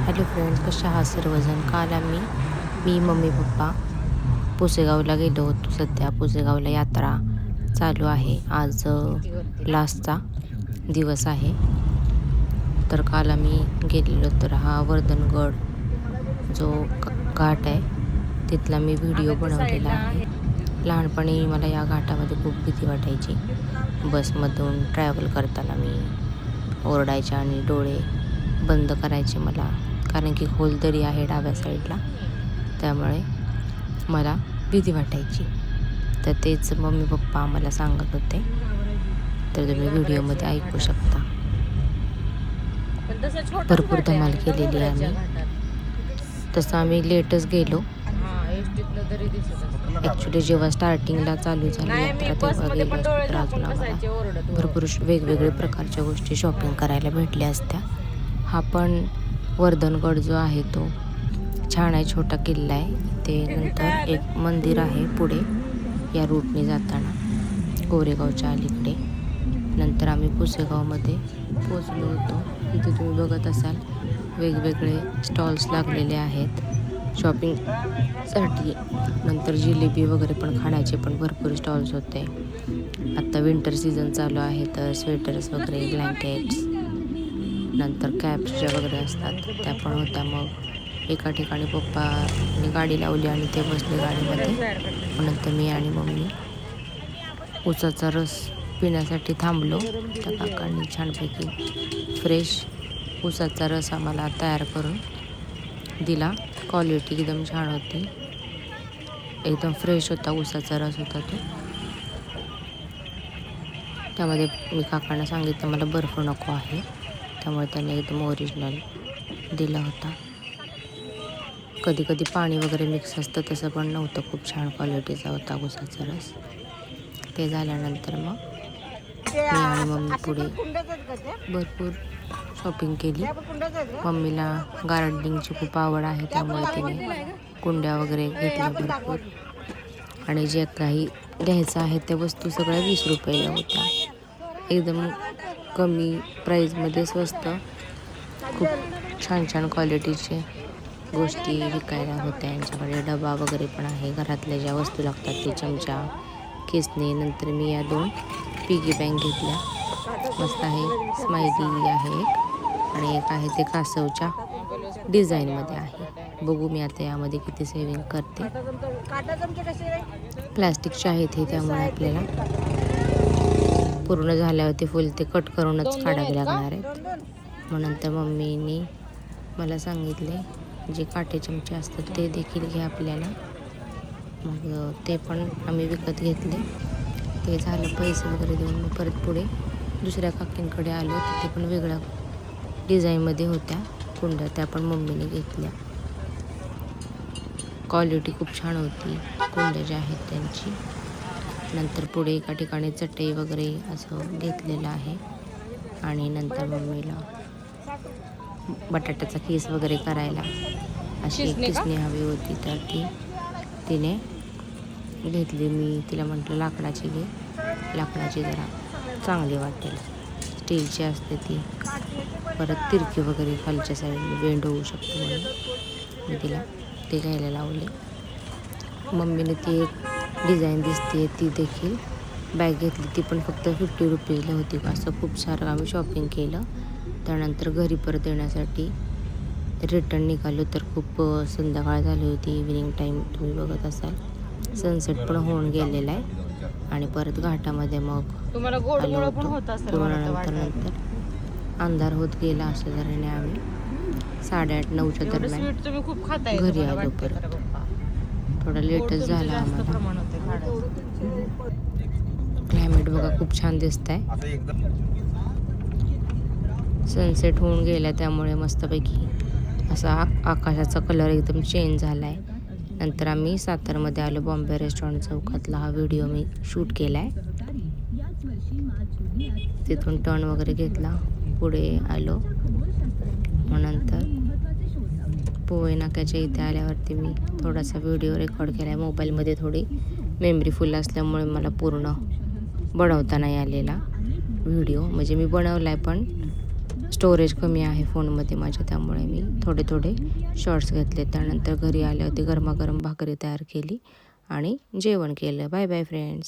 Hello friends, कशा आहात सर्वजण. काल मी मम्मी पप्पा पुसेगावला गेलो होतो. सध्या पुसेगावला यात्रा चालू आहे. आज लास्टचा दिवस आहे. तर काल आम्ही गेलेलो. तर हा वर्धनगड जो घाट आहे तिथला मी व्हिडिओ बनवलेला आहे. लहानपणी मला या घाटामध्ये खूप भीती वाटायची. बसमधून ट्रॅव्हल करताना मी ओरडायचे आणि डोळे बंद करायचे मला, कारण की खोल दरी आहे डाव्या साईडला, त्यामुळे मला भीती वाटायची. तर तेच मम्मी पप्पा आम्हाला सांगत होते, तर तुम्ही व्हिडिओमध्ये ऐकू शकता. भरपूर धमाल केलेली आहे आम्ही. तसं आम्ही लेटच गेलो. ॲक्च्युली जेव्हा स्टार्टिंगला चालू झाली यात्रा तेव्हा गेलो असतो तर अजून आम्हाला भरपूर वेगवेगळे प्रकारच्या गोष्टी शॉपिंग करायला भेटल्या असत्या. हा पण वर्धनगड जो आहे तो छान आहे. छोटा किल्ला आहे. ते नंतर एक मंदिर आहे पुढे या रूटने जाताना कोरेगावच्या अलीकडे. नंतर आम्ही पुसेगावमध्ये पोचलो होतो. इथे तुम्ही बघत असाल वेगवेगळे स्टॉल्स लागलेले आहेत शॉपिंगसाठी. नंतर जिलेबी वगैरे पण खाण्याचे पण भरपूर स्टॉल्स होते. आत्ता विंटर सीझन चालू आहे तर स्वेटर्स वगैरे, ब्लँकेट्स, नंतर कॅप्सच्या वगैरे असतात त्या पण होत्या. मग एका ठिकाणी पप्पाने गाडी लावली आणि ते बसले गाडीमध्ये. नंतर मी आणि मम्मी उसाचा रस पिण्यासाठी थांबलो. त्या काकांनी छानपैकी फ्रेश उसाचा रस आम्हाला तयार करून दिला. क्वालिटी एकदम छान होती. एकदम फ्रेश होता उसाचा रस होता तो. त्यामध्ये मी काकांना सांगितलं मला बर्फ नको आहे, त्यामुळे त्याने एकदम ओरिजिनल दिला होता. कधी कधी पाणी वगैरे मिक्स असतं, तसं पण नव्हतं. खूप छान क्वालिटीचा होता उसाचा रस. ते झाल्यानंतर मग मी आणि मम्मी पुढे भरपूर शॉपिंग केली. मम्मीला गार्डनिंगची खूप आवड आहे, त्यामुळे तिने कुंड्या वगैरे घेतल्या भरपूर. आणि जे काही घ्यायचं आहे त्या वस्तू सगळ्या 20 रुपयाला होत्या. एकदम कमी प्राईजमध्ये स्वस्त, खूप छान छान क्वालिटीचे गोष्टी विकायला होत्या यांच्याकडे. डबा वगैरे पण आहे, घरातल्या ज्या वस्तू लागतात ते, चमचा, किसणी. नंतर मी या 2 पिगी बँक घेतल्या. मस्त आहे. स्माइली आहे एक, आणि एक आहे ते कासवच्या डिझाईनमध्ये आहे. बघू मी आता यामध्ये किती सेविंग करते. प्लॅस्टिकचे आहेत हे, त्यामुळे आपल्याला पूर्ण झाल्यावर ते फुल ते कट करूनच काढावे लागणार आहेत. मग नंतर मम्मीने मला सांगितले जे काटे चमचे असतात ते देखील घ्या आपल्याला. मग ते पण आम्ही विकत घेतले. ते झालं पैसे वगैरे देऊन मी परत पुढे दुसऱ्या काकींकडे आलो. तिथे पण वेगळ्या डिझाईनमध्ये होत्या कुंड्या, त्या पण मम्मीने घेतल्या. क्वालिटी खूप छान होती कुंड्या ज्या आहेत त्यांची. नंतर पुढे एका ठिकाणी चटई वगैरे असं घेतलेलं आहे. आणि नंतर मम्मीला बटाट्याचा खीस वगैरे करायला अशी एक किसणी हवी होती, तर तिने घेतली. मी तिला म्हटलं लाकडाची घे, लाकडाची जरा चांगली वाटेल, स्टीलची असते ती, परत तिरकी वगैरे खालच्या साईडने बेंड होऊ शकतो म्हणून मी तिला ते घ्यायला लावले. मम्मीने ती एक डिझाईन दिसते ती देखील बॅग घेतली. ती पण फक्त 50 रुपीजला होती. असं खूप सारं आम्ही शॉपिंग केलं. त्यानंतर घरी परत येण्यासाठी रिटर्न निघालो. तर खूप संध्याकाळ झाली होती, इव्हिनिंग टाईम तुम्ही बघत असाल. सनसेट पण होऊन गेलेला आहे. आणि परत घाटामध्ये मग आलो होतो. नंतर अंधार होत गेला. अशा तऱ्हेने आम्ही 8:30-9च्या दरम्यान घरी आलो. परत थोडा लेटच झाला आम्हाला. क्लायमेट बघा खूप छान दिसत आहे. सनसेट होऊन गेला त्यामुळे मस्तपैकी असा आकाशाचा कलर एकदम चेंज झाला आहे. नंतर आम्ही सातारमध्ये आलो. बॉम्बे रेस्टॉरंट चौकातला हा व्हिडिओ मी शूट केला आहे. तिथून टर्न वगैरे घेतला, पुढे आलो. मग नंतर पोवई नाक्याच्या इथे आल्यावरती मी थोडासा व्हिडिओ रेकॉर्ड केला आहे. मोबाईलमध्ये थोडी मेमरी फुल असल्यामुळे मला पूर्ण बनवता नाही आलेला व्हिडिओ. म्हणजे मी बनवला आहे पण स्टोरेज कमी आहे फोनमध्ये माझ्या, त्यामुळे मी थोडे थोडे शॉर्ट्स घेतले. त्यानंतर घरी आल्यावरती गरमागरम भाकरी तयार केली आणि जेवण केलं. Bye bye friends.